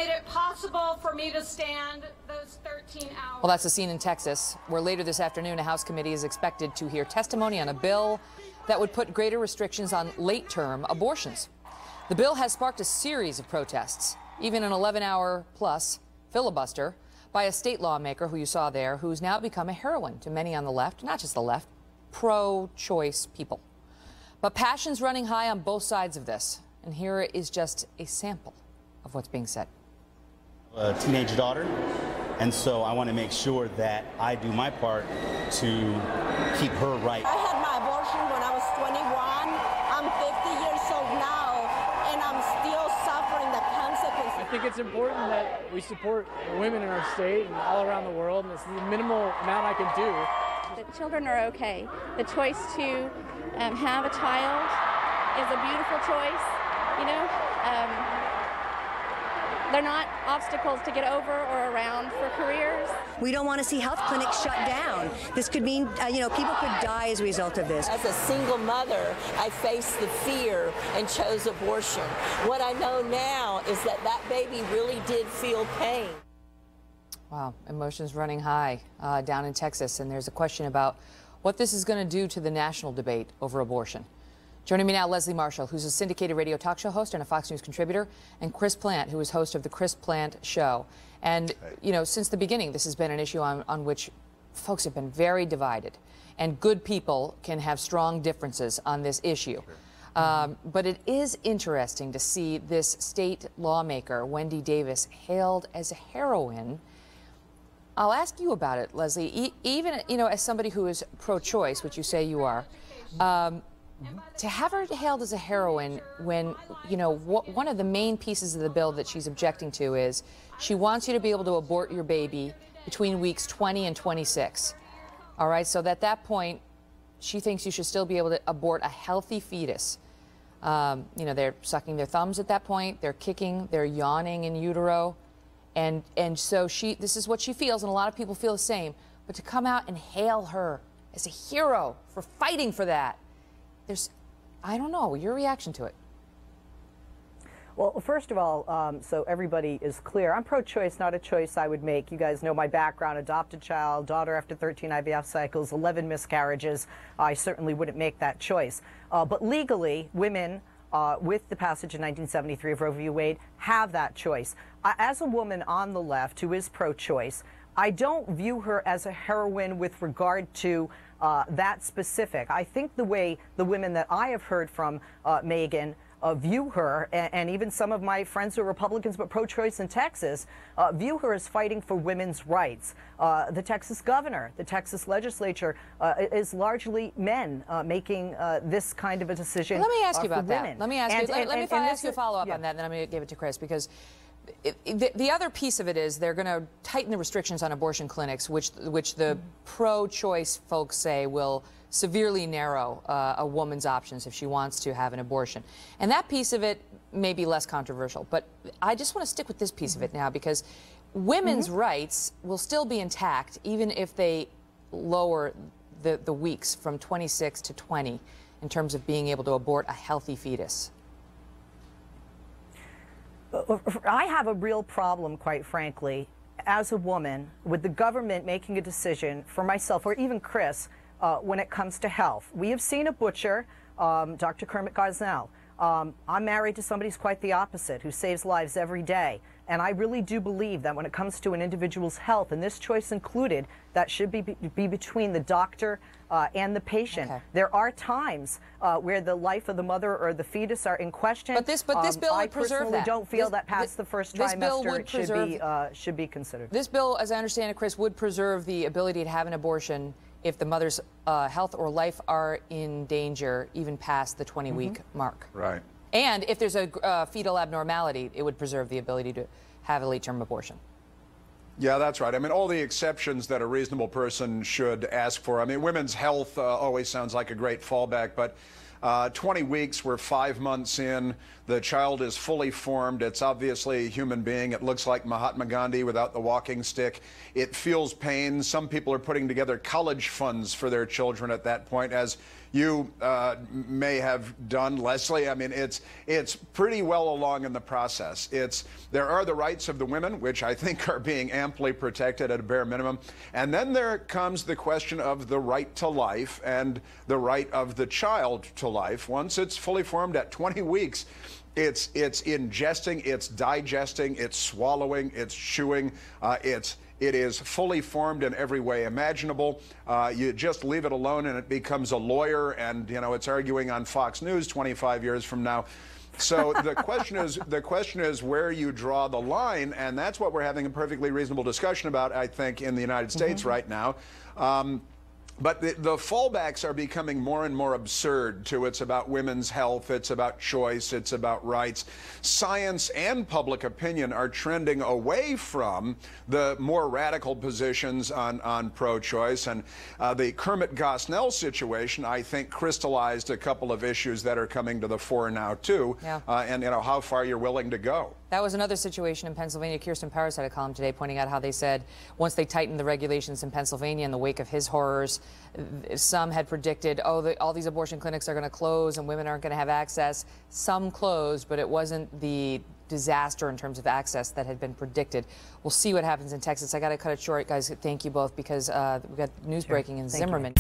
made it possible for me to stand those 13 hours. Well, that's the scene in Texas, where later this afternoon a House committee is expected to hear testimony on a bill that would put greater restrictions on late-term abortions. The bill has sparked a series of protests, even an 11-hour-plus filibuster by a state lawmaker who you saw there, who's now become a heroine to many on the left, not just the left, pro-choice people. But passion's running high on both sides of this, and here is just a sample of what's being said. A teenage daughter, and so I want to make sure that I do my part to keep her right. I had my abortion when I was 21. I'm 50 years old now, and I'm still suffering the consequences. I think it's important that we support women in our state and all around the world, and it's the minimal amount I can do. The children are okay. The choice to have a child is a beautiful choice, you know. They're not obstacles to get over or around for careers. We don't want to see health clinics shut down. This could mean, people could die as a result of this. As a single mother, I faced the fear and chose abortion. What I know now is that that baby really did feel pain. Wow, emotions running high down in Texas, and there's a question about what this is going to do to the national debate over abortion. Joining me now, Leslie Marshall, who's a syndicated radio talk show host and a Fox News contributor, and Chris Plant, who is host of the Chris Plant Show. And, since the beginning, this has been an issue on which folks have been very divided, and good people can have strong differences on this issue. But it is interesting to see this state lawmaker, Wendy Davis, hailed as a heroine. I'll ask you about it, Leslie. Even, as somebody who is pro-choice, which you say you are, to have her hailed as a heroine when, one of the main pieces of the bill that she's objecting to is she wants you to be able to abort your baby between weeks 20 and 26. All right, so at that point, she thinks you should still be able to abort a healthy fetus. They're sucking their thumbs at that point, they're kicking, they're yawning in utero. And so this is what she feels, and a lot of people feel the same. But to come out and hail her as a hero for fighting for that, I don't know, your reaction to it. Well, first of all, so everybody is clear, I'm pro-choice, not a choice I would make. You guys know my background, adopted child, daughter after 13 IVF cycles, 11 miscarriages. I certainly wouldn't make that choice. But legally, women, with the passage in 1973 of Roe v. Wade, have that choice. As a woman on the left who is pro-choice, I don't view her as a heroine with regard to that specific. I think the way the women that I have heard from, Megyn, view her, and even some of my friends who are Republicans but pro-choice in Texas, view her as fighting for women's rights. The Texas governor, the Texas legislature is largely men making this kind of a decision. Let me ask you about that. Let me ask you a follow-up on that, and then I'm going to give it to Chris, because the other piece of it is they're going to tighten the restrictions on abortion clinics, which the pro-choice folks say will severely narrow a woman's options if she wants to have an abortion. And that piece of it may be less controversial, but I just want to stick with this piece of it now, because women's rights will still be intact even if they lower the weeks from 26 to 20 in terms of being able to abort a healthy fetus. I have a real problem, quite frankly, as a woman, with the government making a decision for myself, or even Chris, when it comes to health. We have seen a butcher, Dr. Kermit Gosnell. I'm married to somebody who's quite the opposite, who saves lives every day. And I really do believe that when it comes to an individual's health, and this choice included, that should be between the doctor and the patient. Okay. There are times where the life of the mother or the fetus are in question. But this bill would preserve that. I personally don't feel that past the first trimester should be considered. This bill, as I understand it, Chris, would preserve the ability to have an abortion if the mother's health or life are in danger, even past the 20-week mark. Right. And if there's a fetal abnormality, it would preserve the ability to have a late-term abortion. Yeah, that's right. I mean, all the exceptions that a reasonable person should ask for. I mean, women's health always sounds like a great fallback, but 20 weeks, we're 5 months in. The child is fully formed. It's obviously a human being. It looks like Mahatma Gandhi without the walking stick. It feels pain. Some people are putting together college funds for their children at that point. As you may have done, Leslie. I mean, it's pretty well along in the process. There are the rights of the women, which I think are being amply protected at a bare minimum. And then there comes the question of the right to life and the right of the child to life. Once it's fully formed at 20 weeks, it's ingesting, it's digesting, it's swallowing, it's chewing, it is fully formed in every way imaginable. You just leave it alone and it becomes a lawyer, and it's arguing on Fox News 25 years from now. So the question is where you draw the line, and that's what we're having a perfectly reasonable discussion about, I think, in the United States right now. But the fallbacks are becoming more and more absurd, too. It's about women's health. It's about choice. It's about rights. Science and public opinion are trending away from the more radical positions on pro-choice. And the Kermit Gosnell situation, I think, crystallized a couple of issues that are coming to the fore now, too. Yeah. And, how far you're willing to go. That was another situation in Pennsylvania. Kirsten Paris had a column today pointing out how they said once they tightened the regulations in Pennsylvania in the wake of his horrors, some had predicted, all these abortion clinics are going to close and women aren't going to have access. Some closed, but it wasn't the disaster in terms of access that had been predicted. We'll see what happens in Texas. I got to cut it short, guys. Thank you both, because we've got news breaking in Zimmerman.